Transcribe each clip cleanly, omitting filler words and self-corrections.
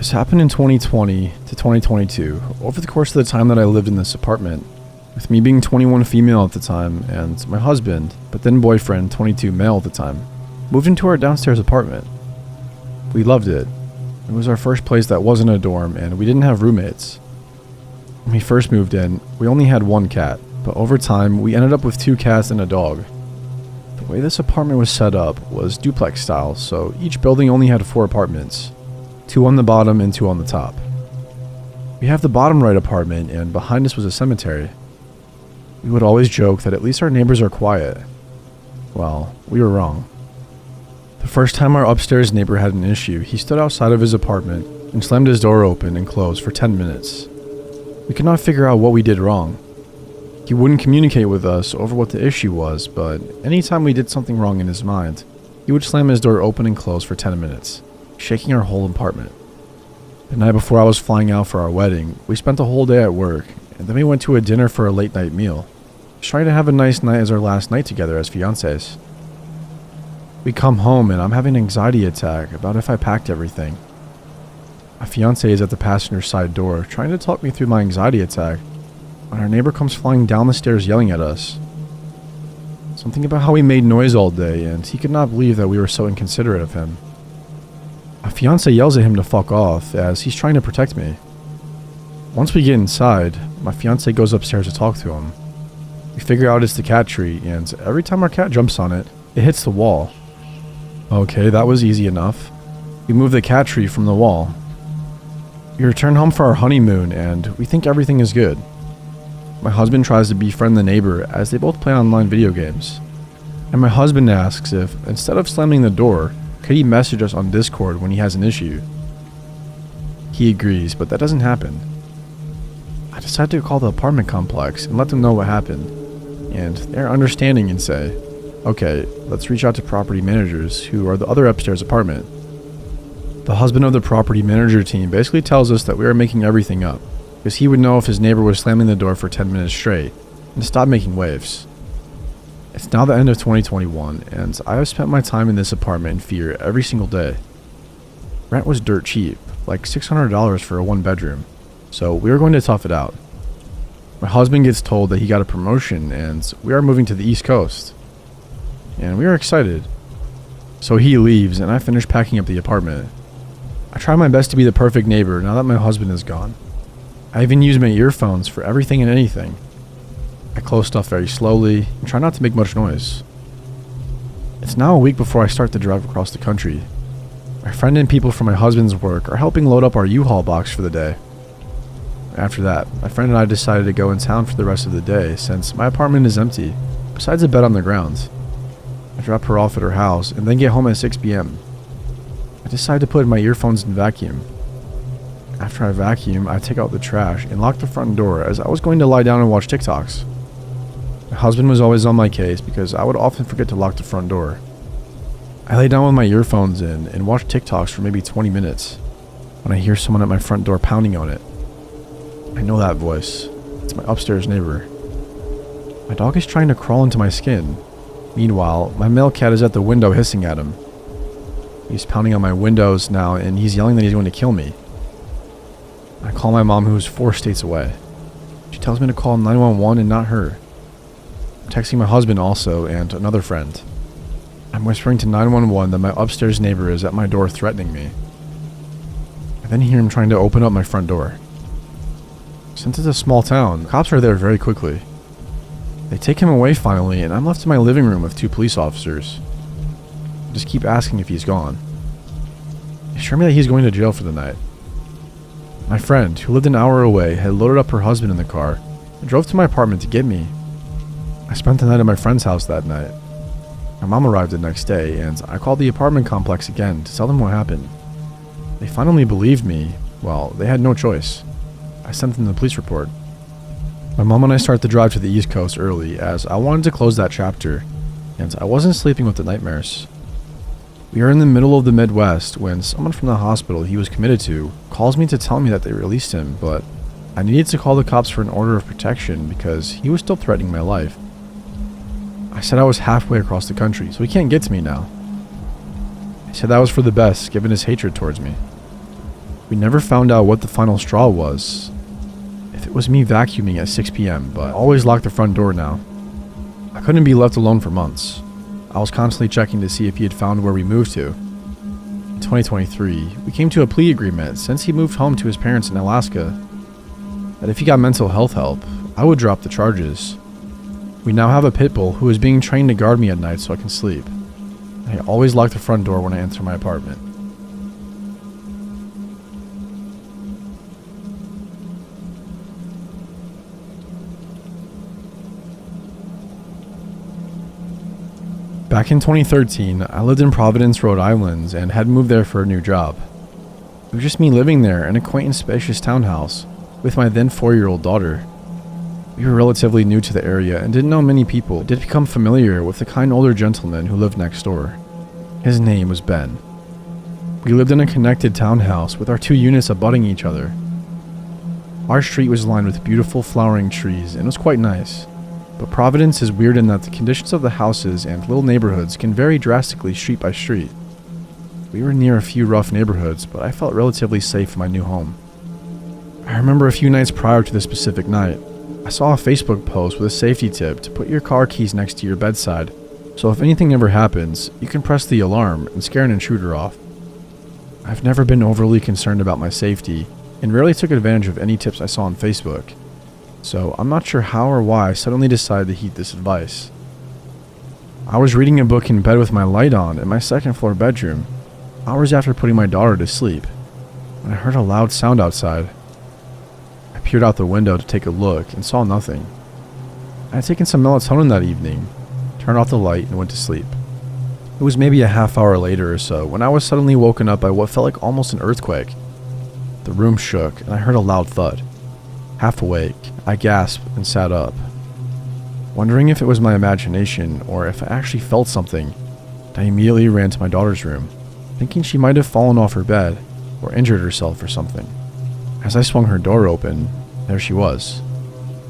This happened in 2020 to 2022, over the course of the time that I lived in this apartment, with me being 21 female at the time, and my husband, but then boyfriend, 22 male at the time, moved into our downstairs apartment. We loved it. It was our first place that wasn't a dorm, and we didn't have roommates. When we first moved in, we only had one cat, but over time, we ended up with 2 cats and a dog. The way this apartment was set up was duplex style, so each building only had 4 apartments, 2 on the bottom and 2 on the top. We have the bottom right apartment, and behind us was a cemetery. We would always joke that at least our neighbors are quiet. Well, we were wrong. The first time our upstairs neighbor had an issue, he stood outside of his apartment and slammed his door open and closed for 10 minutes. We could not figure out what we did wrong. He wouldn't communicate with us over what the issue was, but anytime we did something wrong in his mind, he would slam his door open and close for 10 minutes, shaking our whole apartment. The night before I was flying out for our wedding, we spent the whole day at work, and then we went to a dinner for a late night meal, just trying to have a nice night as our last night together as fiancés. We come home and I'm having an anxiety attack about if I packed everything. My fiancé is at the passenger side door trying to talk me through my anxiety attack when our neighbor comes flying down the stairs yelling at us. Something about how we made noise all day, and he could not believe that we were so inconsiderate of him. My fiancé yells at him to fuck off as he's trying to protect me. Once we get inside, my fiancé goes upstairs to talk to him. We figure out it's the cat tree, and every time our cat jumps on it, it hits the wall. Okay, that was easy enough. We move the cat tree from the wall. We return home for our honeymoon, and we think everything is good. My husband tries to befriend the neighbor as they both play online video games. And my husband asks if, instead of slamming the door, could he message us on Discord when he has an issue. He agrees, but that doesn't happen. I decide to call the apartment complex and let them know what happened, and they're understanding and say, okay, let's reach out to property managers, who are the other upstairs apartment. The husband of the property manager team basically tells us that we are making everything up, because he would know if his neighbor was slamming the door for 10 minutes straight, and to stop making waves. It's now the end of 2021, and I have spent my time in this apartment in fear every single day. Rent was dirt cheap, like $600 for a 1-bedroom, so we are going to tough it out. My husband gets told that he got a promotion, and we are moving to the East Coast. And we are excited. So he leaves, and I finish packing up the apartment. I try my best to be the perfect neighbor now that my husband is gone. I even use my earphones for everything and anything. I close stuff very slowly and try not to make much noise. It's now a week before I start the drive across the country. My friend and people from my husband's work are helping load up our U-Haul box for the day. After that, my friend and I decided to go in town for the rest of the day since my apartment is empty, besides a bed on the ground. I drop her off at her house and then get home at 6 p.m. I decide to put my earphones in vacuum. After I vacuum, I take out the trash and lock the front door as I was going to lie down and watch TikToks. My husband was always on my case because I would often forget to lock the front door. I lay down with my earphones in and watch TikToks for maybe 20 minutes when I hear someone at my front door pounding on it. I know that voice. It's my upstairs neighbor. My dog is trying to crawl into my skin. Meanwhile, my male cat is at the window hissing at him. He's pounding on my windows now and he's yelling that he's going to kill me. I call my mom, who is 4 states away. She tells me to call 911 and not her. I'm texting my husband also and another friend. I'm whispering to 911 that my upstairs neighbor is at my door threatening me. I then hear him trying to open up my front door. Since it's a small town, cops are there very quickly. They take him away finally, and I'm left in my living room with 2 police officers. I just keep asking if he's gone. They assure me that he's going to jail for the night. My friend, who lived an hour away, had loaded up her husband in the car and drove to my apartment to get me. I spent the night at my friend's house that night. My mom arrived the next day, and I called the apartment complex again to tell them what happened. They finally believed me. Well, they had no choice. I sent them the police report. My mom and I start the drive to the East Coast early as I wanted to close that chapter, and I wasn't sleeping with the nightmares. We are in the middle of the Midwest when someone from the hospital he was committed to calls me to tell me that they released him, but I needed to call the cops for an order of protection because he was still threatening my life. I said I was halfway across the country, so he can't get to me now. He said that was for the best, given his hatred towards me. We never found out what the final straw was. If it was me vacuuming at 6 p.m., but I always locked the front door now. I couldn't be left alone for months. I was constantly checking to see if he had found where we moved to. In 2023, we came to a plea agreement since he moved home to his parents in Alaska, that if he got mental health help, I would drop the charges. We now have a pit bull who is being trained to guard me at night so I can sleep. I always lock the front door when I enter my apartment. Back in 2013, I lived in Providence, Rhode Island, and had moved there for a new job. It was just me living there in a quaint and spacious townhouse with my then 4-year-old daughter. We were relatively new to the area and didn't know many people, but did become familiar with the kind older gentleman who lived next door. His name was Ben. We lived in a connected townhouse with our 2 units abutting each other. Our street was lined with beautiful flowering trees and was quite nice. But Providence is weird in that the conditions of the houses and little neighborhoods can vary drastically street by street. We were near a few rough neighborhoods, but I felt relatively safe in my new home. I remember a few nights prior to this specific night, I saw a Facebook post with a safety tip to put your car keys next to your bedside, so if anything ever happens, you can press the alarm and scare an intruder off. I've never been overly concerned about my safety, and rarely took advantage of any tips I saw on Facebook. So I'm not sure how or why I suddenly decided to heed this advice. I was reading a book in bed with my light on in my second floor bedroom, hours after putting my daughter to sleep, when I heard a loud sound outside. I peered out the window to take a look and saw nothing. I had taken some melatonin that evening, turned off the light, and went to sleep. It was maybe a half hour later or so when I was suddenly woken up by what felt like almost an earthquake. The room shook and I heard a loud thud. Half awake, I gasped and sat up, wondering if it was my imagination or if I actually felt something. I immediately ran to my daughter's room, thinking she might have fallen off her bed or injured herself or something. As I swung her door open, there she was,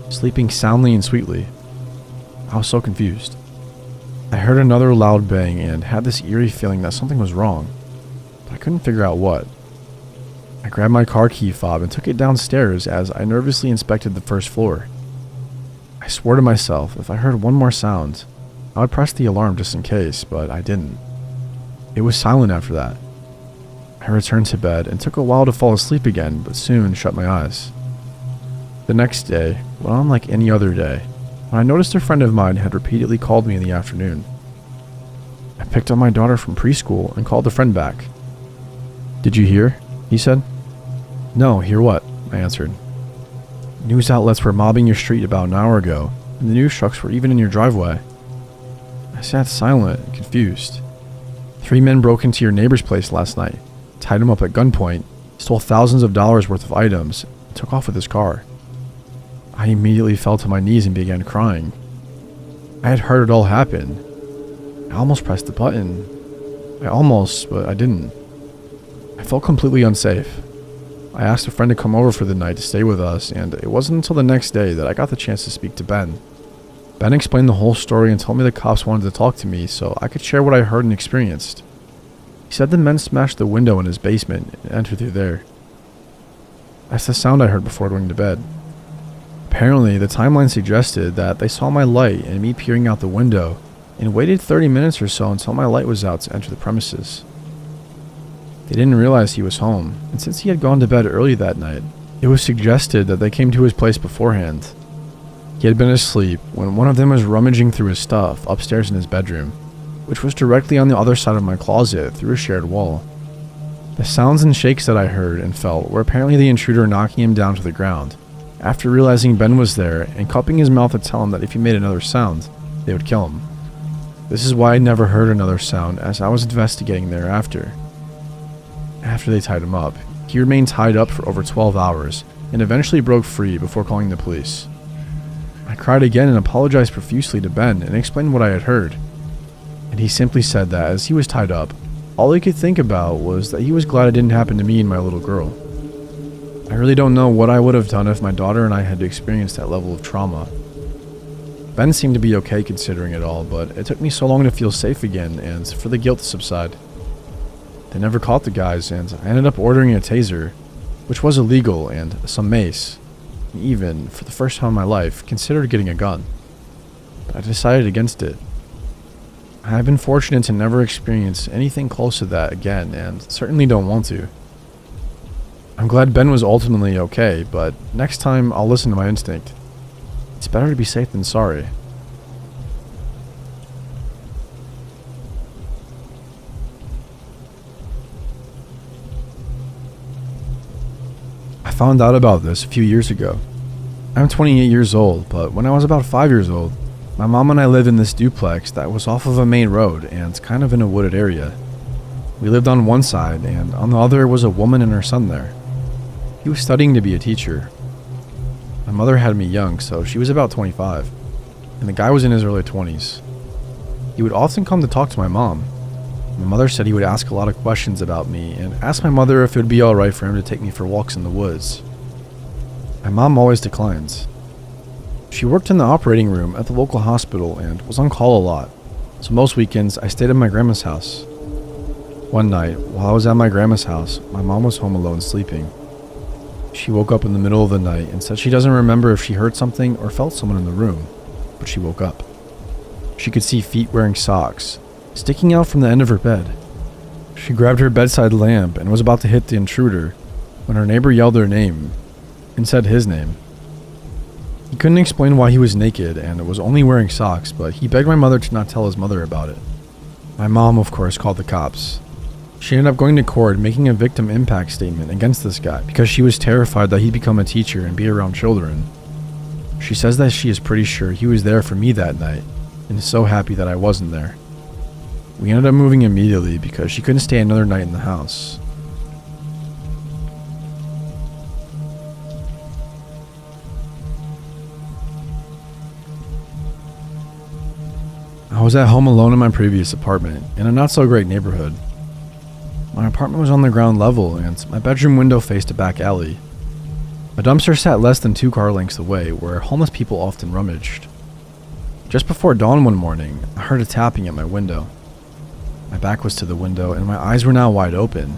sleeping soundly and sweetly. I was so confused. I heard another loud bang and had this eerie feeling that something was wrong, but I couldn't figure out what. I grabbed my car key fob and took it downstairs as I nervously inspected the first floor. I swore to myself if I heard one more sound, I would press the alarm just in case, but I didn't. It was silent after that. I returned to bed and took a while to fall asleep again, but soon shut my eyes. The next day went on like any other day, when I noticed a friend of mine had repeatedly called me in the afternoon. I picked up my daughter from preschool and called the friend back. "Did you hear?" he said. "No, hear what?" I answered. "News outlets were mobbing your street about an hour ago, and the news trucks were even in your driveway." I sat silent and confused. 3 men broke into your neighbor's place last night, tied him up at gunpoint, stole thousands of dollars worth of items, and took off with his car. I immediately fell to my knees and began crying. I had heard it all happen. I almost pressed the button. But I didn't. I felt completely unsafe. I asked a friend to come over for the night to stay with us, and it wasn't until the next day that I got the chance to speak to Ben. Ben explained the whole story and told me the cops wanted to talk to me so I could share what I heard and experienced. He said the men smashed the window in his basement and entered through there. That's the sound I heard before going to bed. Apparently, the timeline suggested that they saw my light and me peering out the window and waited 30 minutes or so until my light was out to enter the premises. They didn't realize he was home, and since he had gone to bed early that night, it was suggested that they came to his place beforehand. He had been asleep when one of them was rummaging through his stuff upstairs in his bedroom, which was directly on the other side of my closet through a shared wall. The sounds and shakes that I heard and felt were apparently the intruder knocking him down to the ground, after realizing Ben was there and cupping his mouth to tell him that if he made another sound, they would kill him. This is why I never heard another sound as I was investigating thereafter. After they tied him up, he remained tied up for over 12 hours and eventually broke free before calling the police. I cried again and apologized profusely to Ben and explained what I had heard. And he simply said that as he was tied up, all he could think about was that he was glad it didn't happen to me and my little girl. I really don't know what I would have done if my daughter and I had to experience that level of trauma. Ben seemed to be okay considering it all, but it took me so long to feel safe again and for the guilt to subside. They never caught the guys, and I ended up ordering a taser which was illegal, and some mace. Even, for the first time in my life, considered getting a gun. But I decided against it. I have been fortunate to never experience anything close to that again, and certainly don't want to. I'm glad Ben was ultimately okay, but next time I'll listen to my instinct. It's better to be safe than sorry. I found out about this a few years ago. I'm 28 years old, but when I was about 5 years old, my mom and I lived in this duplex that was off of a main road and kind of in a wooded area. We lived on one side, and on the other was a woman and her son there. He was studying to be a teacher. My mother had me young, so she was about 25, and the guy was in his early 20s. He would often come to talk to my mom. My mother said he would ask a lot of questions about me and ask my mother if it would be alright for him to take me for walks in the woods. My mom always declines. She worked in the operating room at the local hospital and was on call a lot, so most weekends I stayed at my grandma's house. One night, while I was at my grandma's house, my mom was home alone sleeping. She woke up in the middle of the night and said she doesn't remember if she heard something or felt someone in the room, but she woke up. She could see feet wearing socks, sticking out from the end of her bed. She grabbed her bedside lamp and was about to hit the intruder when her neighbor yelled her name and said his name. He couldn't explain why he was naked and was only wearing socks, but he begged my mother to not tell his mother about it. My mom, of course, called the cops. She ended up going to court making a victim impact statement against this guy because she was terrified that he'd become a teacher and be around children. She says that she is pretty sure he was there for me that night and is so happy that I wasn't there. We ended up moving immediately because she couldn't stay another night in the house. I was at home alone in my previous apartment in a not so great neighborhood. My apartment was on the ground level and my bedroom window faced a back alley. A dumpster sat less than 2 car lengths away where homeless people often rummaged. Just before dawn one morning, I heard a tapping at my window. My back was to the window and my eyes were now wide open.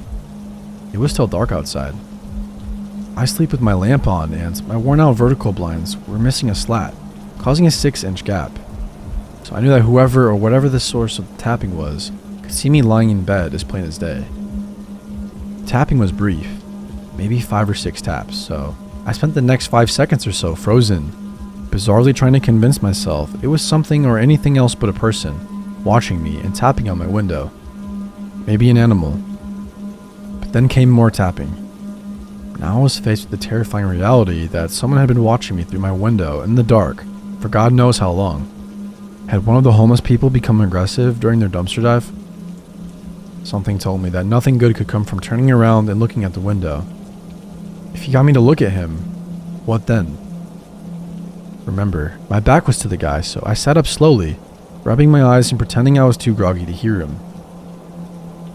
It was still dark outside. I sleep with my lamp on and my worn out vertical blinds were missing a slat, causing a 6-inch gap. So I knew that whoever or whatever the source of the tapping was could see me lying in bed as plain as day. The tapping was brief, maybe 5 or 6 taps, so I spent the next 5 seconds or so frozen, bizarrely trying to convince myself it was something or anything else but a person watching me and tapping on my window. Maybe an animal. But then came more tapping. Now I was faced with the terrifying reality that someone had been watching me through my window in the dark for God knows how long. Had one of the homeless people become aggressive during their dumpster dive? Something told me that nothing good could come from turning around and looking at the window. If he got me to look at him, what then? Remember, my back was to the guy, so I sat up slowly, rubbing my eyes and pretending I was too groggy to hear him.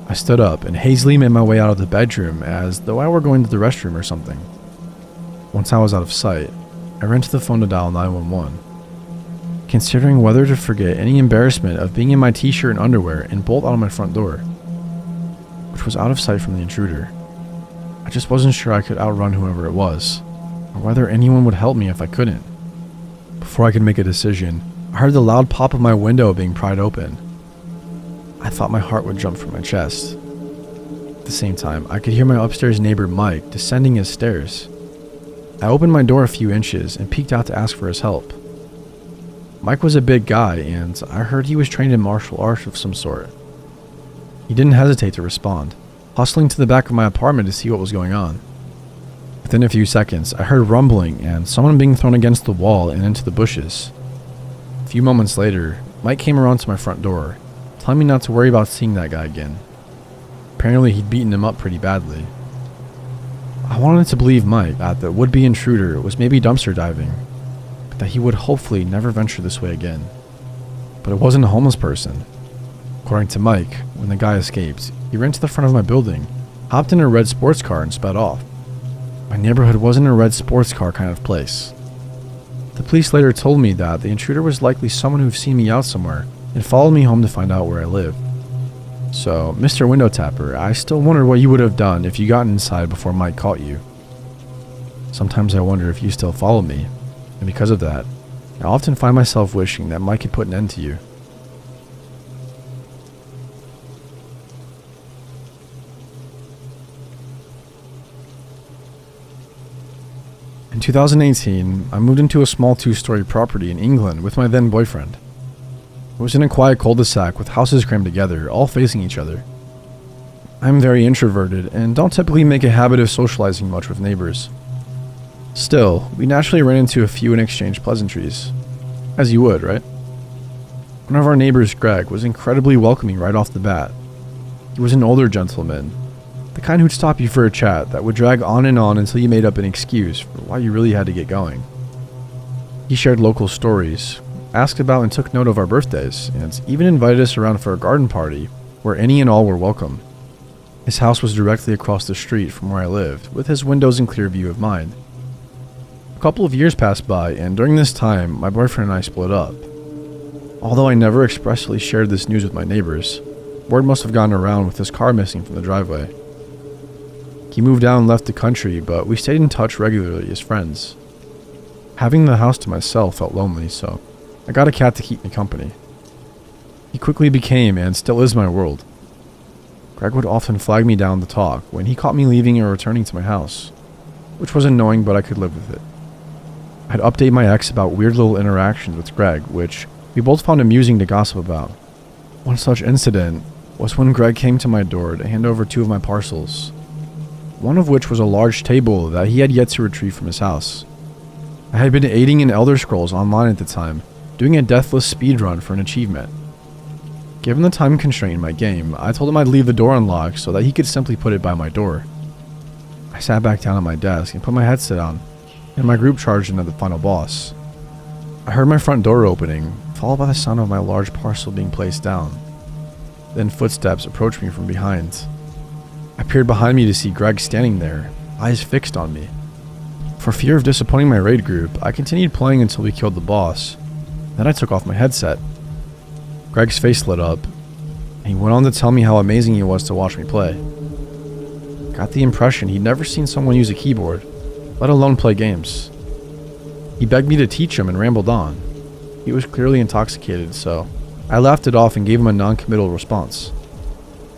I stood up and hazily made my way out of the bedroom as though I were going to the restroom or something. Once I was out of sight, I ran to the phone to dial 911. Considering whether to forget any embarrassment of being in my t-shirt and underwear and bolt out of my front door, which was out of sight from the intruder. I just wasn't sure I could outrun whoever it was, or whether anyone would help me if I couldn't. Before I could make a decision, I heard the loud pop of my window being pried open. I thought my heart would jump from my chest. At the same time, I could hear my upstairs neighbor Mike descending his stairs. I opened my door a few inches and peeked out to ask for his help. Mike was a big guy, and I heard he was trained in martial arts of some sort. He didn't hesitate to respond, hustling to the back of my apartment to see what was going on. Within a few seconds, I heard rumbling and someone being thrown against the wall and into the bushes. A few moments later, Mike came around to my front door, telling me not to worry about seeing that guy again. Apparently, he'd beaten him up pretty badly. I wanted to believe Mike that the would-be intruder was maybe dumpster diving, but that he would hopefully never venture this way again. But it wasn't a homeless person. According to Mike, when the guy escaped, he ran to the front of my building, hopped in a red sports car and sped off. My neighborhood wasn't a red sports car kind of place. The police later told me that the intruder was likely someone who'd seen me out somewhere and followed me home to find out where I lived. So, Mr. Window Tapper, I still wonder what you would have done if you got inside before Mike caught you. Sometimes I wonder if you still follow me, and because of that, I often find myself wishing that Mike could put an end to you. In 2018, I moved into a small 2-story property in England with my then boyfriend. It was in a quiet cul-de-sac with houses crammed together, all facing each other. I'm very introverted and don't typically make a habit of socializing much with neighbors. Still, we naturally ran into a few and exchanged pleasantries. As you would, right? One of our neighbors, Greg, was incredibly welcoming right off the bat. He was an older gentleman, the kind who'd stop you for a chat that would drag on and on until you made up an excuse for why you really had to get going. He shared local stories, asked about and took note of our birthdays, and even invited us around for a garden party where any and all were welcome. His house was directly across the street from where I lived, with his windows in clear view of mine. A couple of years passed by, and during this time, my boyfriend and I split up. Although I never expressly shared this news with my neighbors, word must have gotten around with his car missing from the driveway. He moved out and left the country, but we stayed in touch regularly as friends. Having the house to myself felt lonely, so I got a cat to keep me company. He quickly became, and still is, my world. Greg would often flag me down to talk when he caught me leaving or returning to my house, which was annoying, but I could live with it. I'd update my ex about weird little interactions with Greg, which we both found amusing to gossip about. One such incident was when Greg came to my door to hand over 2 of my parcels, one of which was a large table that he had yet to retrieve from his house. I had been aiding in Elder Scrolls online at the time, doing a deathless speedrun for an achievement. Given the time constraint in my game, I told him I'd leave the door unlocked so that he could simply put it by my door. I sat back down at my desk and put my headset on, and my group charged into the final boss. I heard my front door opening, followed by the sound of my large parcel being placed down. Then footsteps approached me from behind. I peered behind me to see Greg standing there, eyes fixed on me. For fear of disappointing my raid group, I continued playing until we killed the boss. Then I took off my headset. Greg's face lit up, and he went on to tell me how amazing he was to watch me play. Got the impression he'd never seen someone use a keyboard, let alone play games. He begged me to teach him and rambled on. He was clearly intoxicated, so I laughed it off and gave him a non-committal response.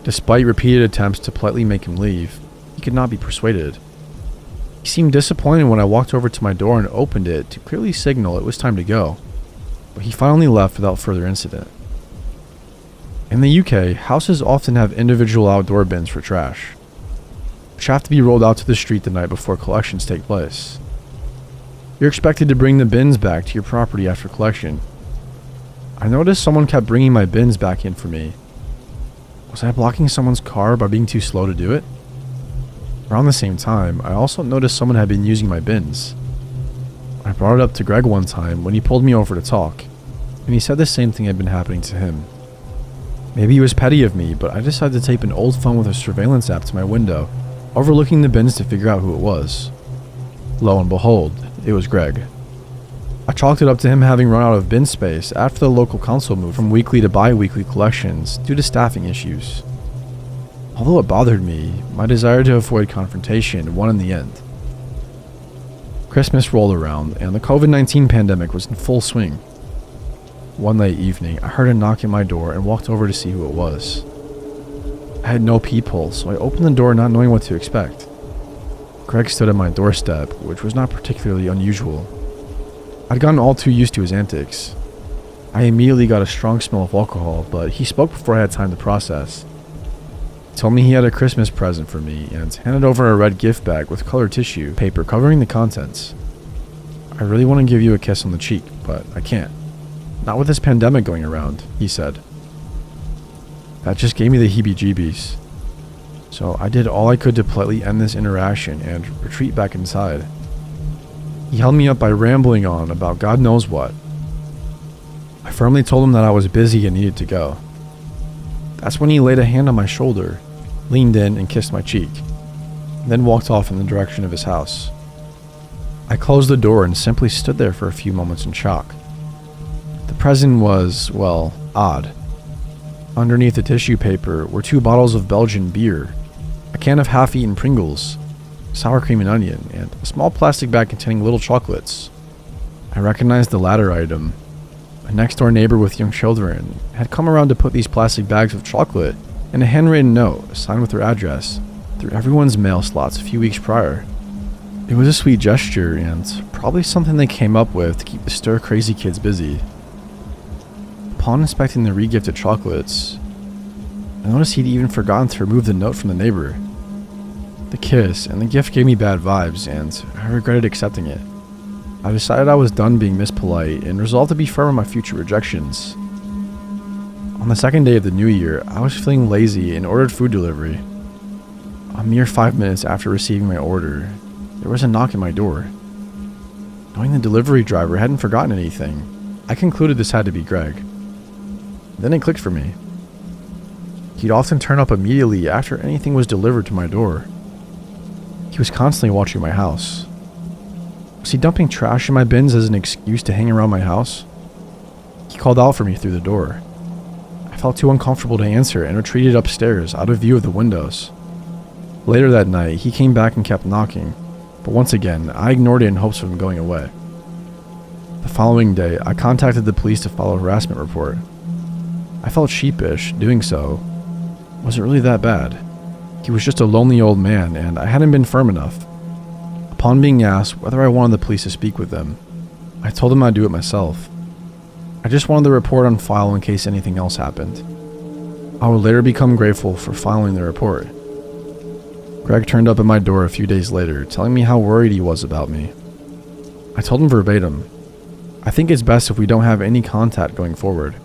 Despite repeated attempts to politely make him leave, he could not be persuaded. He seemed disappointed when I walked over to my door and opened it to clearly signal it was time to go, but he finally left without further incident. In the UK, houses often have individual outdoor bins for trash, which have to be rolled out to the street the night before collections take place. You're expected to bring the bins back to your property after collection. I noticed someone kept bringing my bins back in for me. Was I blocking someone's car by being too slow to do it? Around the same time, I also noticed someone had been using my bins. I brought it up to Greg one time when he pulled me over to talk, and he said the same thing had been happening to him. Maybe he was petty of me, but I decided to tape an old phone with a surveillance app to my window, overlooking the bins to figure out who it was. Lo and behold, it was Greg. I chalked it up to him having run out of bin space after the local council moved from weekly to bi-weekly collections due to staffing issues. Although it bothered me, my desire to avoid confrontation won in the end. Christmas rolled around, and the COVID-19 pandemic was in full swing. One late evening, I heard a knock at my door and walked over to see who it was. I had no peephole, so I opened the door not knowing what to expect. Greg stood at my doorstep, which was not particularly unusual. I'd gotten all too used to his antics. I immediately got a strong smell of alcohol, but he spoke before I had time to process. He told me he had a Christmas present for me and handed over a red gift bag with colored tissue paper covering the contents. I really want to give you a kiss on the cheek, but I can't. Not with this pandemic going around, he said. That just gave me the heebie-jeebies. So I did all I could to politely end this interaction and retreat back inside. He held me up by rambling on about God knows what. I firmly told him that I was busy and needed to go. That's when he laid a hand on my shoulder, leaned in and kissed my cheek, then walked off in the direction of his house. I closed the door and simply stood there for a few moments in shock. The present was, well, odd. Underneath the tissue paper were 2 bottles of Belgian beer, a can of half-eaten Pringles, sour cream and onion, and a small plastic bag containing little chocolates. I recognized the latter item. A next-door neighbor with young children had come around to put these plastic bags of chocolate and a handwritten note signed with their address through everyone's mail slots a few weeks prior. It was a sweet gesture and probably something they came up with to keep the stir-crazy kids busy. Upon inspecting the re-gifted chocolates, I noticed he'd even forgotten to remove the note from the neighbor. The kiss and the gift gave me bad vibes, and I regretted accepting it. I decided I was done being mispolite and resolved to be firm on my future rejections. On the second day of the new year, I was feeling lazy and ordered food delivery. A mere 5 minutes after receiving my order, there was a knock at my door. Knowing the delivery driver hadn't forgotten anything, I concluded this had to be Greg. Then it clicked for me. He'd often turn up immediately after anything was delivered to my door. He was constantly watching my house. Was he dumping trash in my bins as an excuse to hang around my house? He called out for me through the door. I felt too uncomfortable to answer and retreated upstairs, out of view of the windows. Later that night, he came back and kept knocking, but once again, I ignored it in hopes of him going away. The following day, I contacted the police to file a harassment report. I felt sheepish doing so. Was it really that bad? He was just a lonely old man, and I hadn't been firm enough. Upon being asked whether I wanted the police to speak with them, I told them I'd do it myself. I just wanted the report on file in case anything else happened. I would later become grateful for filing the report. Greg turned up at my door a few days later, telling me how worried he was about me. I told him verbatim, "I think it's best if we don't have any contact going forward."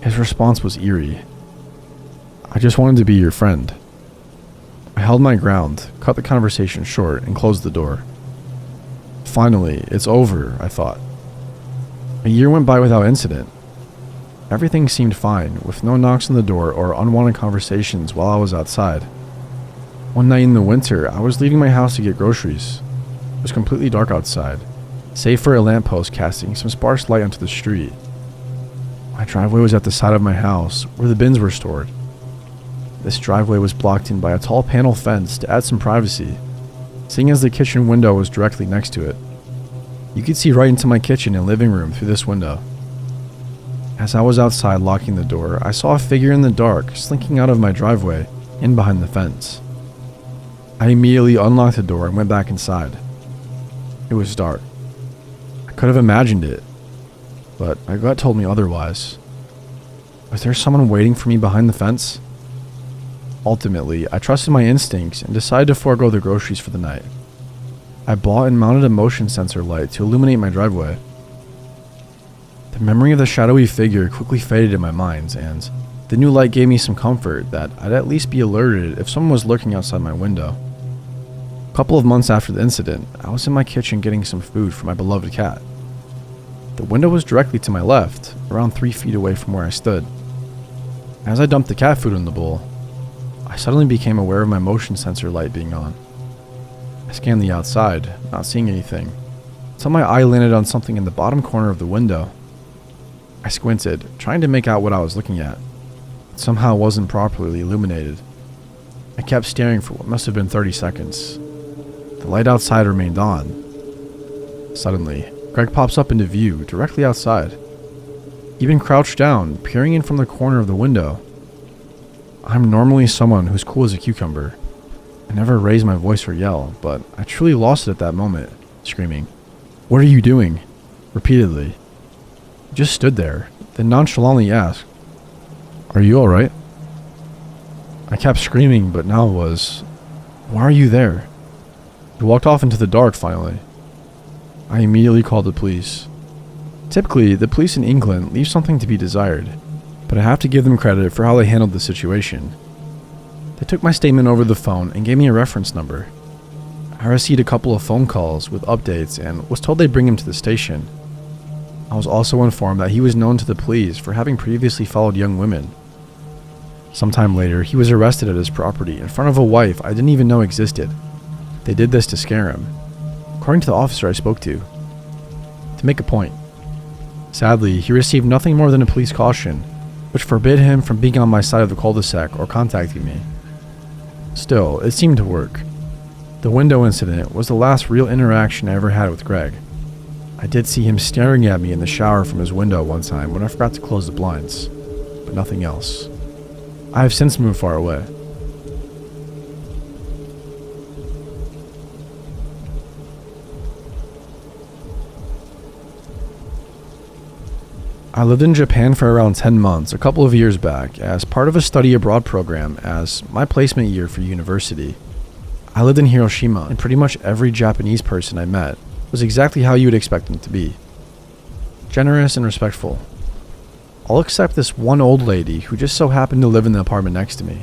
His response was eerie. "I just wanted to be your friend." I held my ground, cut the conversation short, and closed the door. Finally, it's over, I thought. A year went by without incident. Everything seemed fine, with no knocks on the door or unwanted conversations while I was outside. One night in the winter, I was leaving my house to get groceries. It was completely dark outside, save for a lamppost casting some sparse light onto the street. My driveway was at the side of my house, where the bins were stored. This driveway was blocked in by a tall panel fence to add some privacy, seeing as the kitchen window was directly next to it. You could see right into my kitchen and living room through this window. As I was outside locking the door, I saw a figure in the dark slinking out of my driveway in behind the fence. I immediately unlocked the door and went back inside. It was dark. I could have imagined it, but my gut told me otherwise. Was there someone waiting for me behind the fence? Ultimately, I trusted my instincts and decided to forego the groceries for the night. I bought and mounted a motion sensor light to illuminate my driveway. The memory of the shadowy figure quickly faded in my mind, and the new light gave me some comfort that I'd at least be alerted if someone was lurking outside my window. A couple of months after the incident, I was in my kitchen getting some food for my beloved cat. The window was directly to my left, around 3 feet away from where I stood. As I dumped the cat food in the bowl, I suddenly became aware of my motion sensor light being on. I scanned the outside, not seeing anything, until my eye landed on something in the bottom corner of the window. I squinted, trying to make out what I was looking at. It somehow wasn't properly illuminated. I kept staring for what must have been 30 seconds. The light outside remained on. Suddenly, Greg pops up into view directly outside. He'd been crouched down, peering in from the corner of the window. I'm normally someone who's cool as a cucumber. I never raise my voice or yell, but I truly lost it at that moment, screaming, "What are you doing?" repeatedly. He just stood there, then nonchalantly asked, "Are you alright?" I kept screaming, but now it was, "Why are you there?" He walked off into the dark finally. I immediately called the police. Typically, the police in England leave something to be desired, but I have to give them credit for how they handled the situation. They took my statement over the phone and gave me a reference number. I received a couple of phone calls with updates and was told they'd bring him to the station. I was also informed that he was known to the police for having previously followed young women. Sometime later, he was arrested at his property in front of a wife I didn't even know existed. They did this to scare him, according to the officer I spoke to make a point. Sadly, he received nothing more than a police caution, which forbid him from being on my side of the cul-de-sac or contacting me. Still, it seemed to work. The window incident was the last real interaction I ever had with Greg. I did see him staring at me in the shower from his window one time when I forgot to close the blinds, but nothing else. I have since moved far away. I lived in Japan for around 10 months a couple of years back as part of a study abroad program as my placement year for university. I lived in Hiroshima, and pretty much every Japanese person I met was exactly how you would expect them to be. Generous and respectful. All except this one old lady who just so happened to live in the apartment next to me.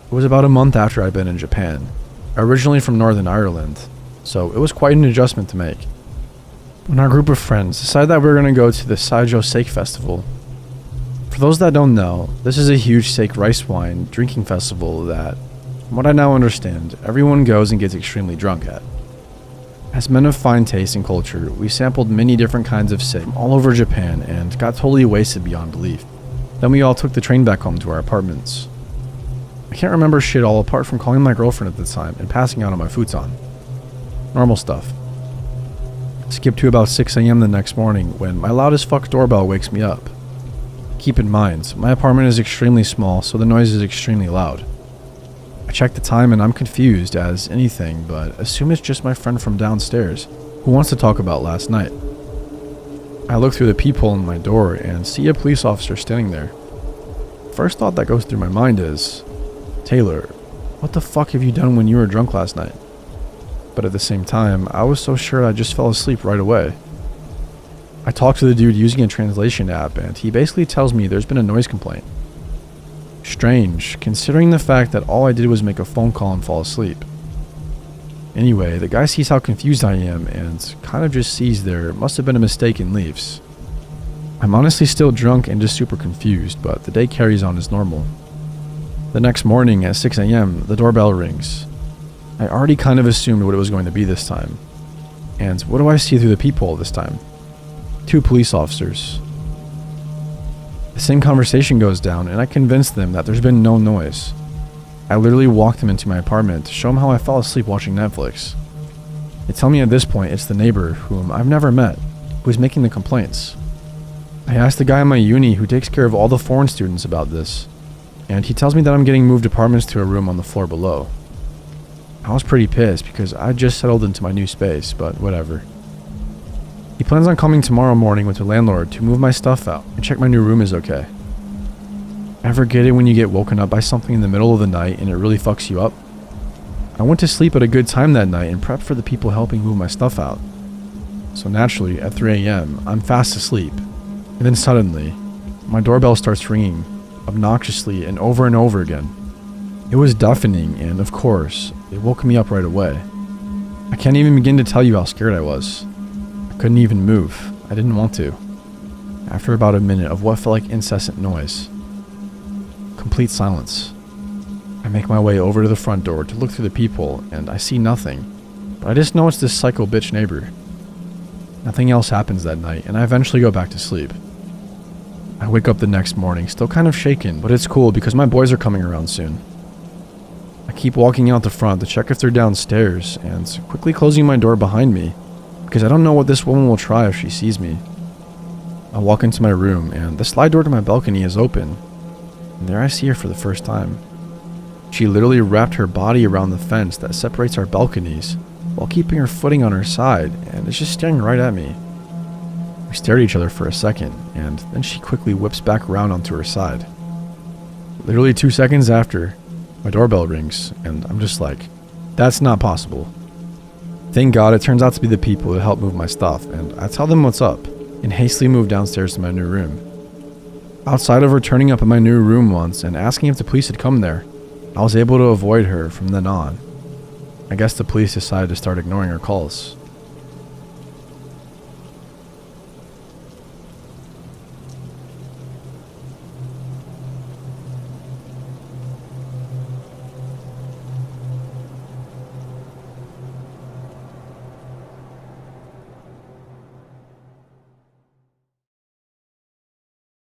It was about a month after I'd been in Japan, originally from Northern Ireland, so it was quite an adjustment to make. When our group of friends decided that we were going to go to the Saijo Sake Festival. For those that don't know, this is a huge sake rice wine drinking festival that, from what I now understand, everyone goes and gets extremely drunk at. As men of fine taste and culture, we sampled many different kinds of sake all over Japan and got totally wasted beyond belief. Then we all took the train back home to our apartments. I can't remember shit all apart from calling my girlfriend at the time and passing out on my futon. Normal stuff. Skip to about 6 a.m. the next morning when my loud as fuck doorbell wakes me up. Keep in mind, my apartment is extremely small, so the noise is extremely loud. I check the time and I'm confused as anything, but assume it's just my friend from downstairs who wants to talk about last night. I look through the peephole in my door and see a police officer standing there. First thought that goes through my mind is, Taylor, what the fuck have you done when you were drunk last night? But at the same time, I was so sure I just fell asleep right away. I talked to the dude using a translation app and he basically tells me there's been a noise complaint. Strange, considering the fact that all I did was make a phone call and fall asleep. Anyway, the guy sees how confused I am and kind of just sees there must have been a mistake and leaves. I'm honestly still drunk and just super confused, but the day carries on as normal. The next morning at 6 a.m., the doorbell rings. I already kind of assumed what it was going to be this time. And what do I see through the peephole this time? 2 police officers. The same conversation goes down and I convince them that there's been no noise. I literally walk them into my apartment to show them how I fell asleep watching Netflix. They tell me at this point it's the neighbor, whom I've never met, who is making the complaints. I asked the guy in my uni who takes care of all the foreign students about this, and he tells me that I'm getting moved apartments to a room on the floor below. I was pretty pissed because I just settled into my new space, but whatever. He plans on coming tomorrow morning with the landlord to move my stuff out and check my new room is okay. Ever get it when you get woken up by something in the middle of the night and it really fucks you up? I went to sleep at a good time that night and prepped for the people helping move my stuff out. So naturally, at 3 a.m., I'm fast asleep. And then suddenly, my doorbell starts ringing, obnoxiously and over again. It was deafening and, of course, it woke me up right away. I can't even begin to tell you how scared I was. I couldn't even move. I didn't want to. After about a minute of what felt like incessant noise, complete silence. I make my way over to the front door to look through the peephole and I see nothing, but I just know it's this psycho bitch neighbor. Nothing else happens that night and I eventually go back to sleep. I wake up the next morning still kind of shaken, but it's cool because my boys are coming around soon. I keep walking out the front to check if they're downstairs and quickly closing my door behind me because I don't know what this woman will try if she sees me. I walk into my room and the slide door to my balcony is open, and there I see her for the first time. She literally wrapped her body around the fence that separates our balconies while keeping her footing on her side and is just staring right at me. We stare at each other for a second and then she quickly whips back around onto her side. Literally 2 seconds after, my doorbell rings, and I'm just like, that's not possible. Thank God it turns out to be the people who help move my stuff, and I tell them what's up, and hastily move downstairs to my new room. Outside of her turning up in my new room once and asking if the police had come there, I was able to avoid her from then on. I guess the police decided to start ignoring her calls.